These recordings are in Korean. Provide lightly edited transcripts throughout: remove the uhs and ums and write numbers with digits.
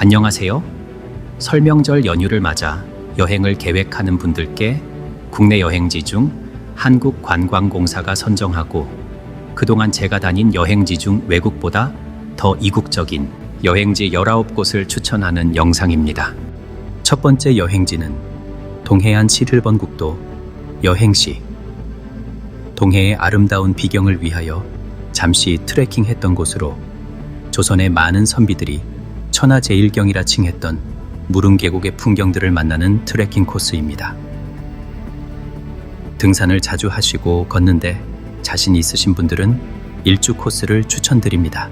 안녕하세요. 설명절 연휴를 맞아 여행을 계획하는 분들께 국내 여행지 중 한국관광공사가 선정하고 그동안 제가 다닌 여행지 중 외국보다 더 이국적인 여행지 19곳을 추천하는 영상입니다. 첫 번째 여행지는 동해안 11번 국도 여행시. 동해의 아름다운 비경을 위하여 잠시 트레킹했던 곳으로 조선의 많은 선비들이 천하제일경이라 칭했던 무릉계곡의 풍경들을 만나는 트레킹 코스입니다. 등산을 자주 하시고 걷는데 자신 있으신 분들은 일주 코스를 추천드립니다.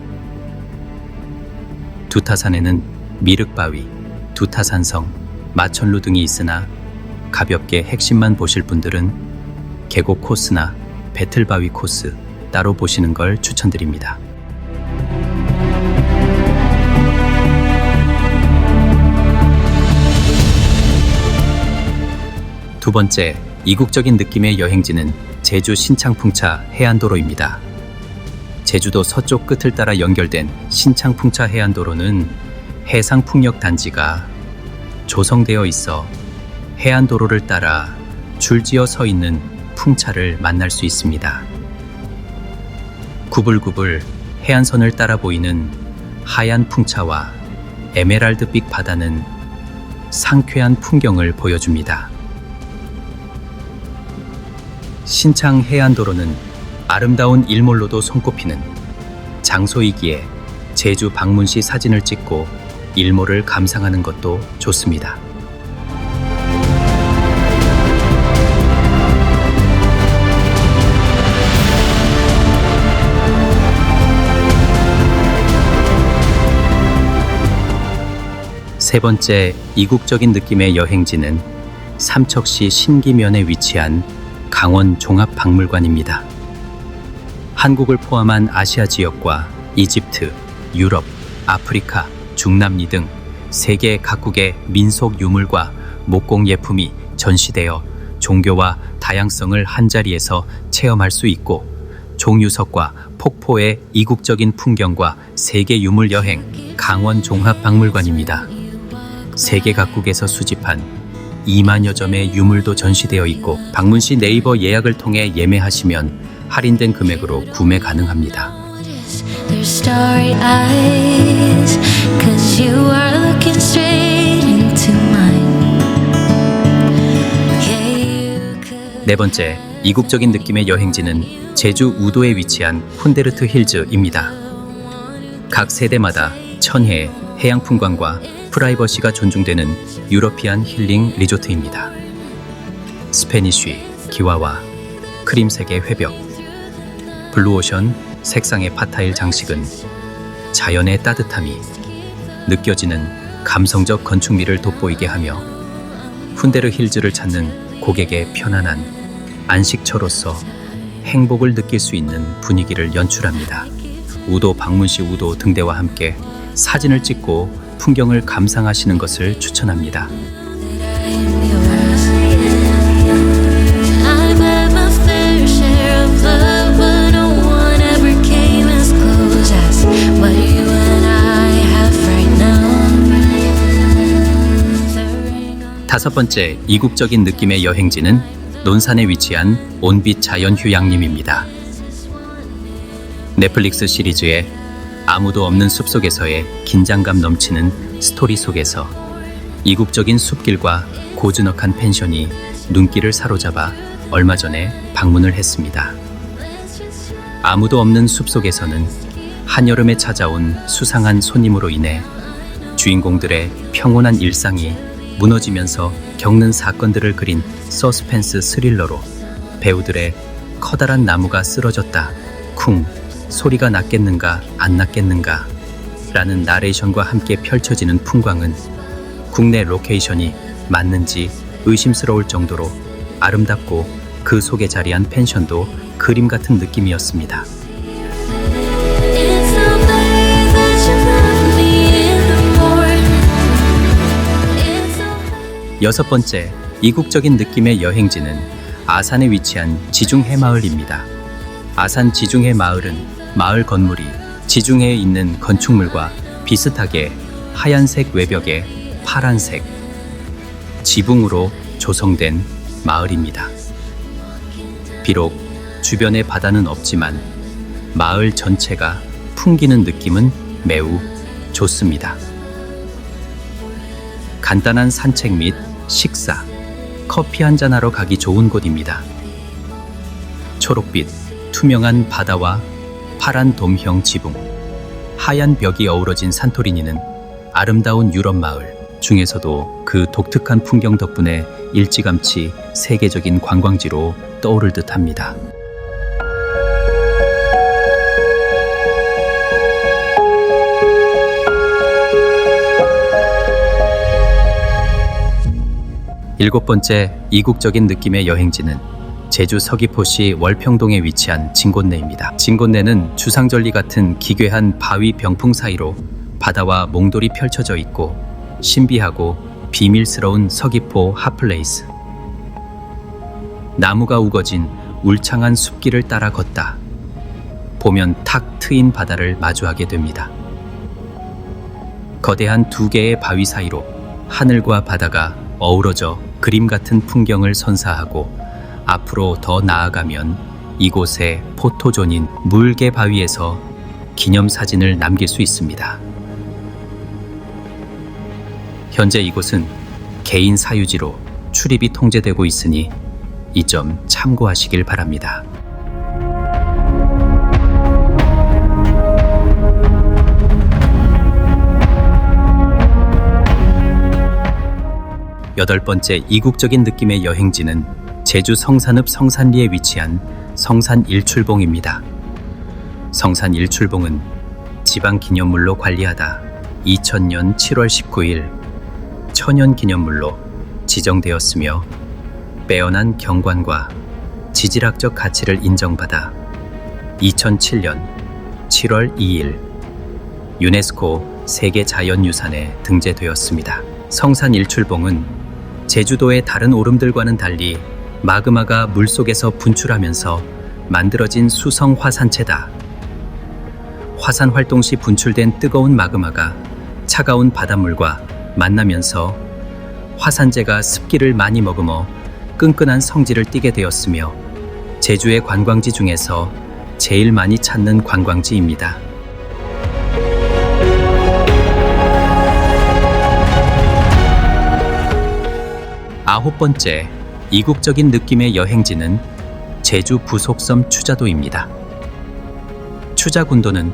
두타산에는 미륵바위, 두타산성, 마천루 등이 있으나 가볍게 핵심만 보실 분들은 계곡 코스나 배틀바위 코스 따로 보시는 걸 추천드립니다. 두 번째, 이국적인 느낌의 여행지는 제주 신창풍차 해안도로입니다. 제주도 서쪽 끝을 따라 연결된 신창풍차 해안도로는 해상풍력 단지가 조성되어 있어 해안도로를 따라 줄지어 서 있는 풍차를 만날 수 있습니다. 구불구불 해안선을 따라 보이는 하얀 풍차와 에메랄드빛 바다는 상쾌한 풍경을 보여줍니다. 신창 해안도로는 아름다운 일몰로도 손꼽히는 장소이기에 제주 방문 시 사진을 찍고 일몰을 감상하는 것도 좋습니다. 세 번째, 이국적인 느낌의 여행지는 삼척시 신기면에 위치한 강원 종합박물관입니다. 한국을 포함한 아시아 지역과 이집트, 유럽, 아프리카, 중남미 등 세계 각국의 민속 유물과 목공 예품이 전시되어 종교와 다양성을 한자리에서 체험할 수 있고 종유석과 폭포의 이국적인 풍경과 세계 유물 여행 강원 종합박물관입니다. 세계 각국에서 수집한 2만여 점의 유물도 전시되어 있고 방문 시 네이버 예약을 통해 예매하시면 할인된 금액으로 구매 가능합니다. 네 번째, 이국적인 느낌의 여행지는 제주 우도에 위치한 훈데르트 힐즈입니다. 각 세대마다 천혜, 해양풍광과 프라이버시가 존중되는 유러피안 힐링 리조트입니다. 스페니쉬, 기와와, 크림색의 회벽, 블루오션, 색상의 팟타일 장식은 자연의 따뜻함이 느껴지는 감성적 건축미를 돋보이게 하며 훈데르 힐즈를 찾는 고객의 편안한 안식처로서 행복을 느낄 수 있는 분위기를 연출합니다. 우도 방문 시 우도 등대와 함께 사진을 찍고 풍경을 감상하시는 것을 추천합니다. 다섯 번째, 이국적인 느낌의 여행지는 논산에 위치한 온빛 자연휴양림입니다. 넷플릭스 시리즈의 아무도 없는 숲속에서의 긴장감 넘치는 스토리 속에서 이국적인 숲길과 고즈넉한 펜션이 눈길을 사로잡아 얼마 전에 방문을 했습니다. 아무도 없는 숲속에서는 한여름에 찾아온 수상한 손님으로 인해 주인공들의 평온한 일상이 무너지면서 겪는 사건들을 그린 서스펜스 스릴러로 배우들의 커다란 나무가 쓰러졌다, 쿵, 소리가 났겠는가 안 났겠는가 라는 나레이션과 함께 펼쳐지는 풍광은 국내 로케이션이 맞는지 의심스러울 정도로 아름답고 그 속에 자리한 펜션도 그림 같은 느낌이었습니다. 여섯 번째, 이국적인 느낌의 여행지는 아산에 위치한 지중해 마을입니다. 아산 지중해 마을은 마을 건물이 지중해에 있는 건축물과 비슷하게 하얀색 외벽에 파란색 지붕으로 조성된 마을입니다. 비록 주변에 바다는 없지만 마을 전체가 풍기는 느낌은 매우 좋습니다. 간단한 산책 및 식사, 커피 한잔하러 가기 좋은 곳입니다. 초록빛, 투명한 바다와 파란 돔형 지붕, 하얀 벽이 어우러진 산토리니는 아름다운 유럽 마을 중에서도 그 독특한 풍경 덕분에 일찌감치 세계적인 관광지로 떠오를 듯합니다. 일곱 번째 이국적인 느낌의 여행지는 제주 서귀포시 월평동에 위치한 진곤내입니다. 진곤내는 주상절리 같은 기괴한 바위 병풍 사이로 바다와 몽돌이 펼쳐져 있고 신비하고 비밀스러운 서귀포 핫플레이스. 나무가 우거진 울창한 숲길을 따라 걷다 보면 탁 트인 바다를 마주하게 됩니다. 거대한 두 개의 바위 사이로 하늘과 바다가 어우러져 그림 같은 풍경을 선사하고 앞으로 더 나아가면 이곳의 포토존인 물개 바위에서 기념사진을 남길 수 있습니다. 현재 이곳은 개인 사유지로 출입이 통제되고 있으니 이 점 참고하시길 바랍니다. 여덟 번째 이국적인 느낌의 여행지는 제주 성산읍 성산리에 위치한 성산 일출봉입니다. 성산 일출봉은 지방기념물로 관리하다 2000년 7월 19일 천연기념물로 지정되었으며 빼어난 경관과 지질학적 가치를 인정받아 2007년 7월 2일 유네스코 세계자연유산에 등재되었습니다. 성산 일출봉은 제주도의 다른 오름들과는 달리 마그마가 물속에서 분출하면서 만들어진 수성 화산체다. 화산 활동 시 분출된 뜨거운 마그마가 차가운 바닷물과 만나면서 화산재가 습기를 많이 머금어 끈끈한 성지를 띠게 되었으며 제주의 관광지 중에서 제일 많이 찾는 관광지입니다. 아홉 번째 이국적인 느낌의 여행지는 제주 부속섬 추자도입니다. 추자군도는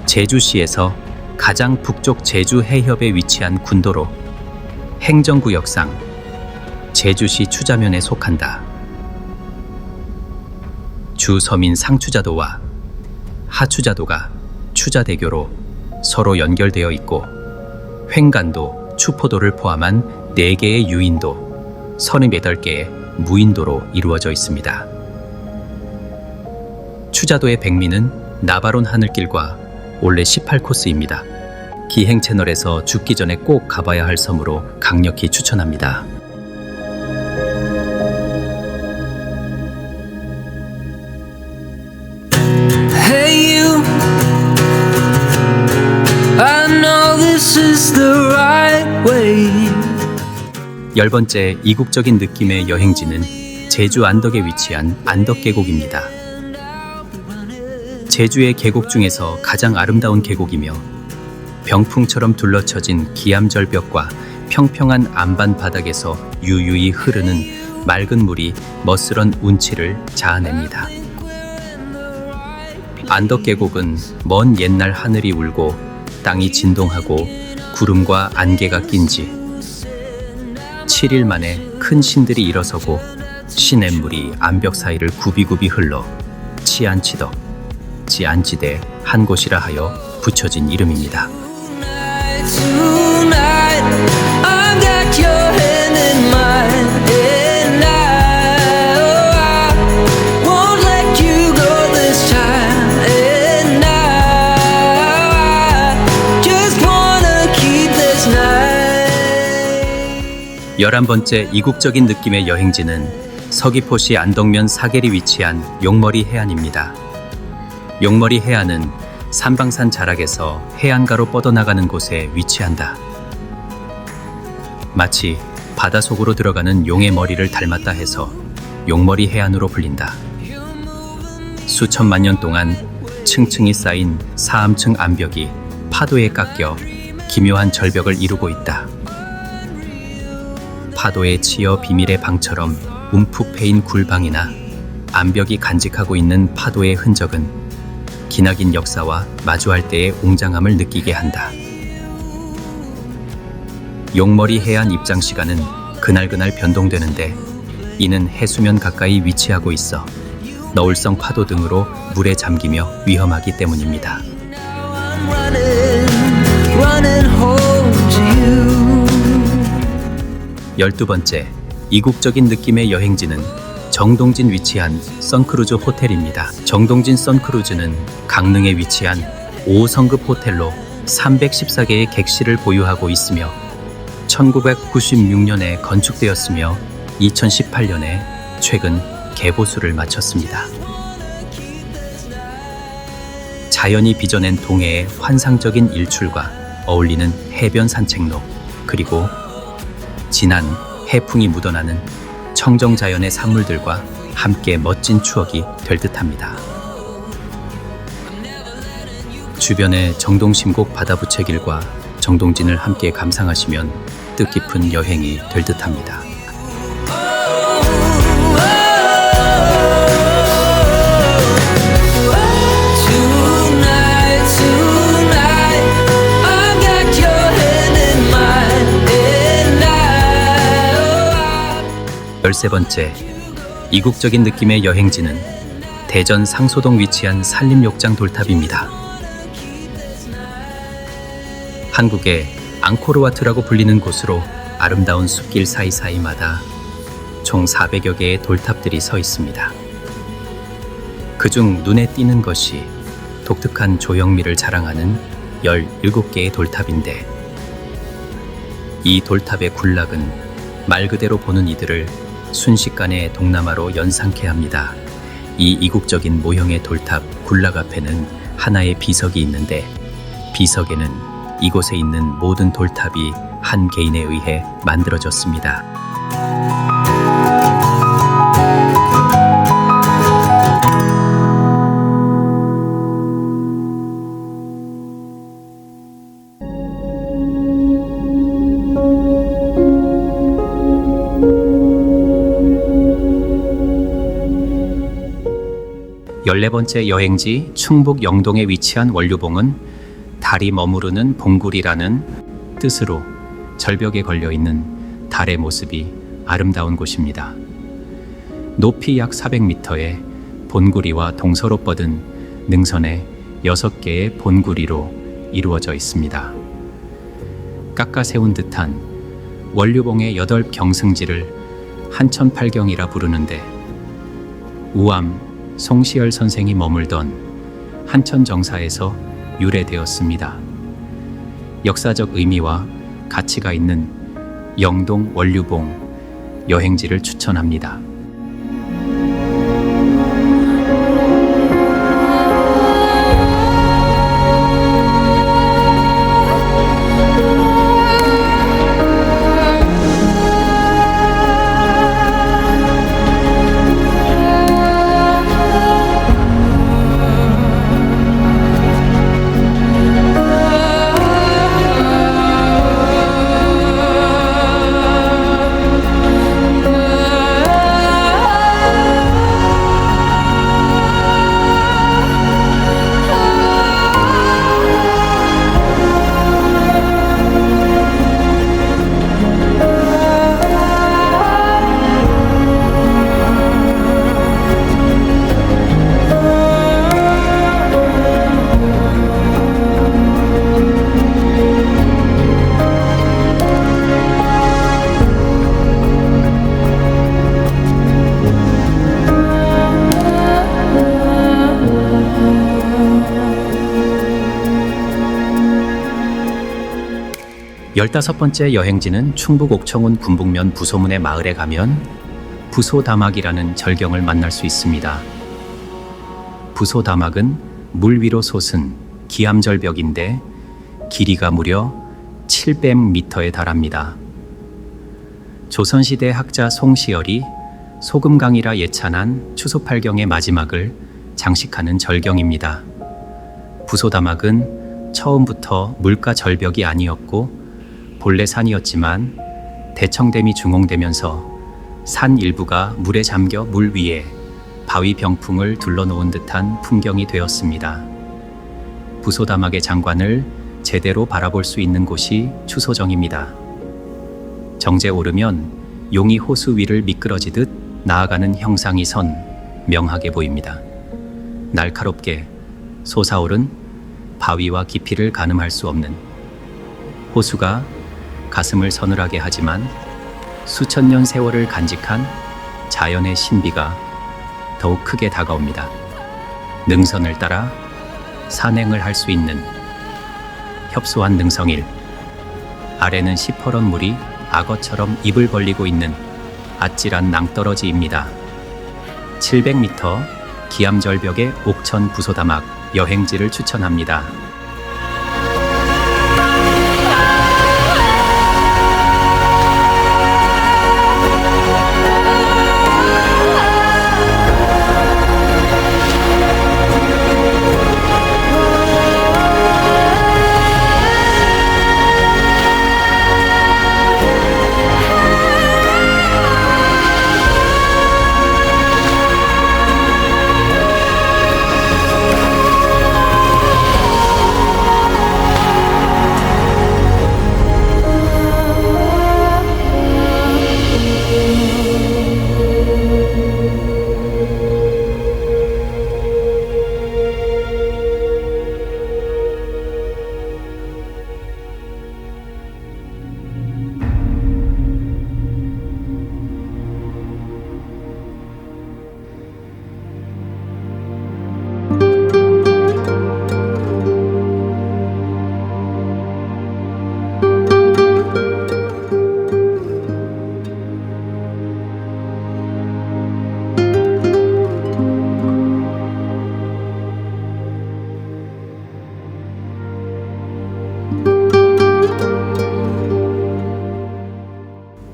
제주시에서 가장 북쪽 제주 해협에 위치한 군도로 행정구역상 제주시 추자면에 속한다. 주섬인 상추자도와 하추자도가 추자대교로 서로 연결되어 있고 횡간도, 추포도를 포함한 4개의 유인도, 38개의 무인도로 이루어져 있습니다. 추자도의 백미는 나바론 하늘길과 올레 18코스입니다. 기행 채널에서 죽기 전에 꼭 가봐야 할 섬으로 강력히 추천합니다. Hey you, I know this is the right way. 열 번째 이국적인 느낌의 여행지는 제주 안덕에 위치한 안덕계곡입니다. 제주의 계곡 중에서 가장 아름다운 계곡이며 병풍처럼 둘러쳐진 기암절벽과 평평한 안반 바닥에서 유유히 흐르는 맑은 물이 멋스런 운치를 자아냅니다. 안덕계곡은 먼 옛날 하늘이 울고 땅이 진동하고 구름과 안개가 낀 지 7일 만에 큰 신들이 일어서고 시냇물이 암벽 사이를 굽이굽이 흘러 치안치덕, 지안지대 한 곳이라 하여 붙여진 이름입니다. Tonight, I've got your hand in mine, and I won't let you go this time, and I just wanna keep this night. 11번째 이국적인 느낌의 여행지는 서귀포시 안덕면 사계리 위치한 용머리 해안입니다. 용머리 해안은 산방산 자락에서 해안가로 뻗어나가는 곳에 위치한다. 마치 바다 속으로 들어가는 용의 머리를 닮았다 해서 용머리 해안으로 불린다. 수천만 년 동안 층층이 쌓인 사암층 암벽이 파도에 깎여 기묘한 절벽을 이루고 있다. 파도에 치여 비밀의 방처럼 움푹 패인 굴방이나 암벽이 간직하고 있는 파도의 흔적은 기나긴 역사와 마주할 때의 웅장함을 느끼게 한다. 용머리 해안 입장 시간은 그날그날 변동되는데 이는 해수면 가까이 위치하고 있어 너울성 파도 등으로 물에 잠기며 위험하기 때문입니다. running home to you. 12번째, 이국적인 느낌의 여행지는 정동진 위치한 선크루즈 호텔입니다. 정동진 선크루즈는 강릉에 위치한 5성급 호텔로 314개의 객실을 보유하고 있으며 1996년에 건축되었으며 2018년에 최근 개보수를 마쳤습니다. 자연이 빚어낸 동해의 환상적인 일출과 어울리는 해변 산책로, 그리고 진한 해풍이 묻어나는 청정자연의 산물들과 함께 멋진 추억이 될 듯합니다. 주변의 정동심곡 바다부채길과 정동진을 함께 감상하시면 뜻깊은 여행이 될 듯합니다. 열세 번째, 이국적인 느낌의 여행지는 대전 상소동 위치한 산림욕장 돌탑입니다. 한국의 앙코르와트라고 불리는 곳으로 아름다운 숲길 사이사이마다 총 400여 개의 돌탑들이 서 있습니다. 그중 눈에 띄는 것이 독특한 조형미를 자랑하는 17개의 돌탑인데, 이 돌탑의 군락은 말 그대로 보는 이들을 순식간에 동남아로 연상케 합니다. 이 이국적인 모형의 돌탑 군락 앞에는 하나의 비석이 있는데, 비석에는 이곳에 있는 모든 돌탑이 한 개인에 의해 만들어졌습니다. 열네 번째 여행지 충북 영동에 위치한 원류봉은 달이 머무르는 봉구리라는 뜻으로 절벽에 걸려있는 달의 모습이 아름다운 곳입니다. 높이 약 400m의 본구리와 동서로 뻗은 능선에 6개의 본구리로 이루어져 있습니다. 깎아 세운 듯한 원류봉의 8경승지를 한천팔경이라 부르는데, 우암 송시열 선생이 머물던 한천정사에서 유래되었습니다. 역사적 의미와 가치가 있는 영동 원류봉 여행지를 추천합니다. 열다섯 번째 여행지는 충북 옥천군 군북면 부소문의 마을에 가면 부소다막이라는 절경을 만날 수 있습니다. 부소다막은 물 위로 솟은 기암절벽인데 길이가 무려 700m에 달합니다. 조선시대 학자 송시열이 소금강이라 예찬한 추수팔경의 마지막을 장식하는 절경입니다. 부소다막은 처음부터 물가 절벽이 아니었고 본래 산이었지만 대청댐이 중흥되면서 산 일부가 물에 잠겨 물 위에 바위 병풍을 둘러놓은 듯한 풍경이 되었습니다. 부소다막의 장관을 제대로 바라볼 수 있는 곳이 추소정입니다. 정제 오르면 용이 호수 위를 미끄러지듯 나아가는 형상이 선 명하게 보입니다. 날카롭게 솟아오른 바위와 깊이를 가늠할 수 없는 호수가 가슴을 서늘하게 하지만 수천 년 세월을 간직한 자연의 신비가 더욱 크게 다가옵니다. 능선을 따라 산행을 할 수 있는 협소한 능성일, 아래는 시퍼런 물이 악어처럼 입을 벌리고 있는 아찔한 낭떠러지입니다. 700m 기암절벽의 옥천 부소다막 여행지를 추천합니다.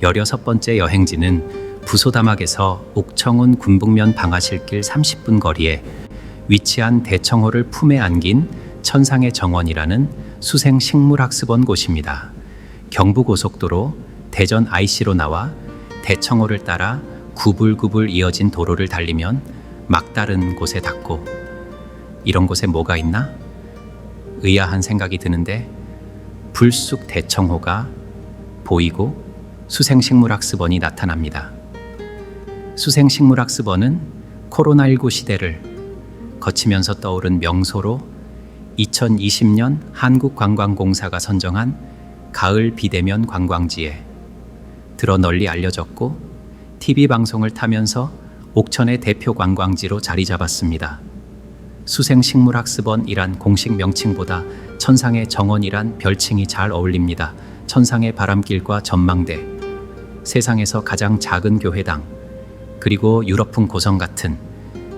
열여섯 번째 여행지는 부소다막에서 옥청운 군북면 방아실길 30분 거리에 위치한 대청호를 품에 안긴 천상의 정원이라는 수생식물학습원 곳입니다. 경부고속도로 대전 IC로 나와 대청호를 따라 구불구불 이어진 도로를 달리면 막다른 곳에 닿고 이런 곳에 뭐가 있나? 의아한 생각이 드는데 불쑥 대청호가 보이고 수생식물학습원이 나타납니다. 수생식물학습원은 코로나19 시대를 거치면서 떠오른 명소로 2020년 한국관광공사가 선정한 가을 비대면 관광지에 들어 널리 알려졌고 TV방송을 타면서 옥천의 대표 관광지로 자리 잡았습니다. 수생식물학습원이란 공식 명칭보다 천상의 정원이란 별칭이 잘 어울립니다. 천상의 바람길과 전망대, 세상에서 가장 작은 교회당, 그리고 유럽풍 고성 같은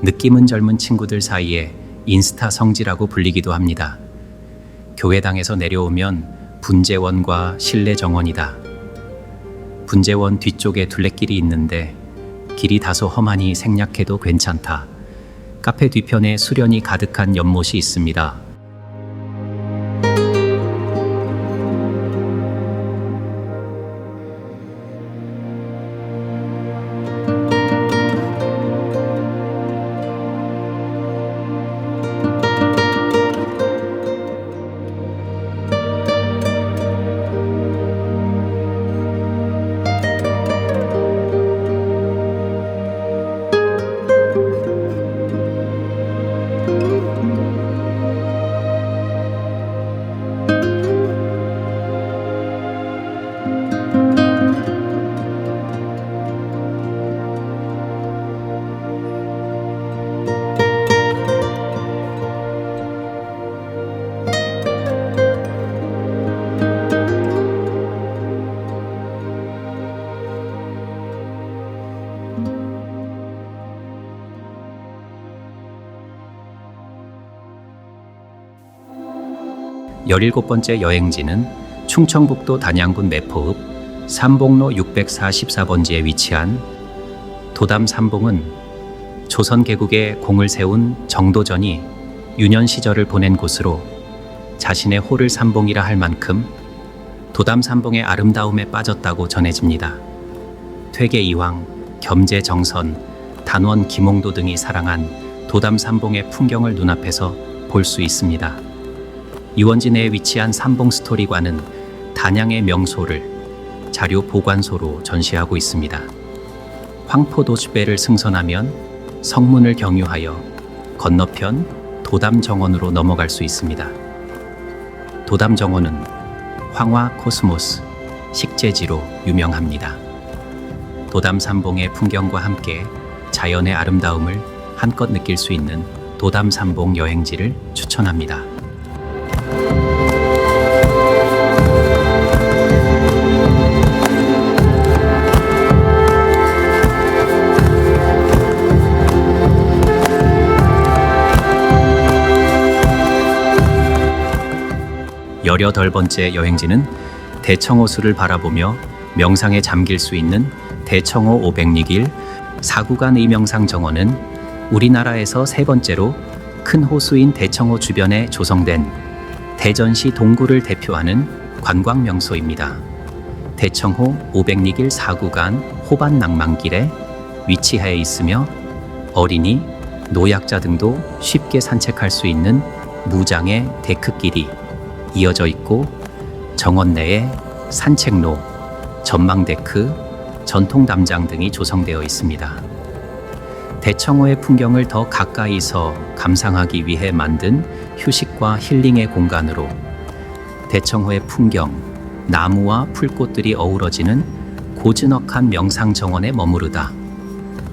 느낌은 젊은 친구들 사이에 인스타 성지라고 불리기도 합니다. 교회당에서 내려오면 분재원과 실내 정원이다. 분재원 뒤쪽에 둘레길이 있는데 길이 다소 험하니 생략해도 괜찮다. 카페 뒤편에 수련이 가득한 연못이 있습니다. 17번째 여행지는 충청북도 단양군 매포읍 삼봉로 644번지에 위치한 도담삼봉은 조선 개국에 공을 세운 정도전이 유년 시절을 보낸 곳으로 자신의 호를 삼봉이라 할 만큼 도담삼봉의 아름다움에 빠졌다고 전해집니다. 퇴계 이황, 겸재정선, 단원 김홍도 등이 사랑한 도담삼봉의 풍경을 눈앞에서 볼 수 있습니다. 유원지 내에 위치한 삼봉스토리관은 단양의 명소를 자료 보관소로 전시하고 있습니다. 황포도주배를 승선하면 성문을 경유하여 건너편 도담정원으로 넘어갈 수 있습니다. 도담정원은 황화 코스모스, 식재지로 유명합니다. 도담삼봉의 풍경과 함께 자연의 아름다움을 한껏 느낄 수 있는 도담삼봉 여행지를 추천합니다. 열여덟 번째 여행지는 대청호수를 바라보며 명상에 잠길 수 있는 대청호 500리길 4구간 의명상 정원은 우리나라에서 세 번째로 큰 호수인 대청호 주변에 조성된 대전시 동구를 대표하는 관광 명소입니다. 대청호 500리길 4구간 호반 낭만길에 위치해 있으며 어린이, 노약자 등도 쉽게 산책할 수 있는 무장의 데크길이 이어져 있고 정원 내에 산책로, 전망데크, 전통담장 등이 조성되어 있습니다. 대청호의 풍경을 더 가까이서 감상하기 위해 만든 휴식과 힐링의 공간으로 대청호의 풍경, 나무와 풀꽃들이 어우러지는 고즈넉한 명상정원에 머무르다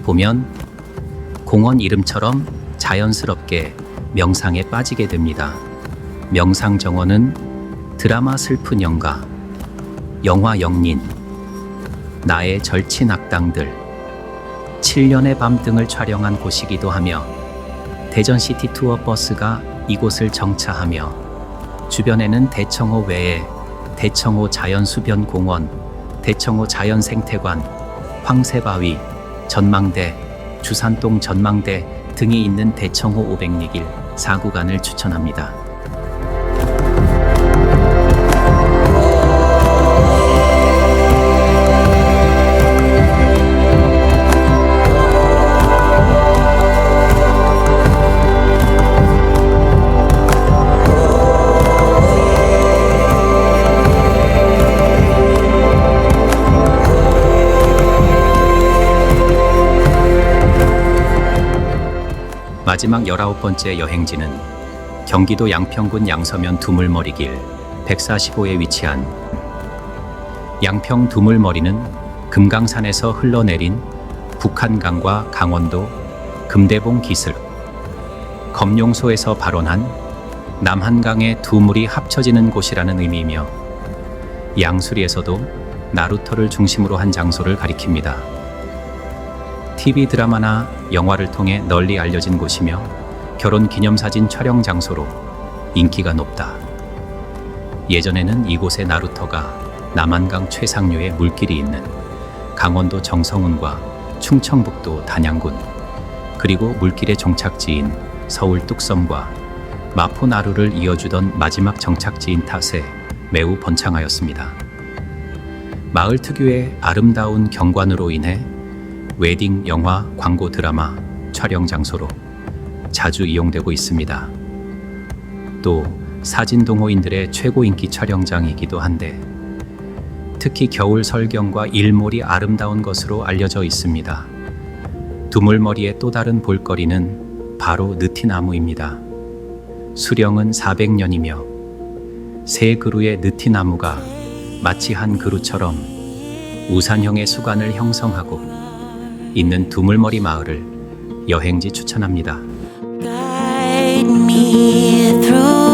보면 공원 이름처럼 자연스럽게 명상에 빠지게 됩니다. 명상정원은 드라마 슬픈 영가, 영화 영린, 나의 절친 악당들, 7년의 밤 등을 촬영한 곳이기도 하며 대전시티 투어 버스가 이곳을 정차하며 주변에는 대청호 외에 대청호 자연수변공원, 대청호 자연생태관, 황새바위, 전망대, 주산동 전망대 등이 있는 대청호 500리길 4구간을 추천합니다. 마지막 19번째 여행지는 경기도 양평군 양서면 두물머리길 145에 위치한 양평 두물머리는 금강산에서 흘러내린 북한강과 강원도 금대봉 기슭, 검룡소에서 발원한 남한강의 두 물이 합쳐지는 곳이라는 의미이며 양수리에서도 나루터를 중심으로 한 장소를 가리킵니다. TV 드라마나 영화를 통해 널리 알려진 곳이며 결혼 기념사진 촬영 장소로 인기가 높다. 예전에는 이곳의 나루터가 남한강 최상류의 물길이 있는 강원도 정성운과 충청북도 단양군, 그리고 물길의 종착지인 서울 뚝섬과 마포 나루를 이어주던 마지막 정착지인 탓에 매우 번창하였습니다. 마을 특유의 아름다운 경관으로 인해 웨딩, 영화, 광고, 드라마 촬영 장소로 자주 이용되고 있습니다. 또 사진 동호인들의 최고 인기 촬영장이기도 한데 특히 겨울 설경과 일몰이 아름다운 것으로 알려져 있습니다. 두물머리의 또 다른 볼거리는 바로 느티나무입니다. 수령은 400년이며 세 그루의 느티나무가 마치 한 그루처럼 우산형의 수관을 형성하고 있는 두물머리 마을을 여행지 추천합니다. Guide me through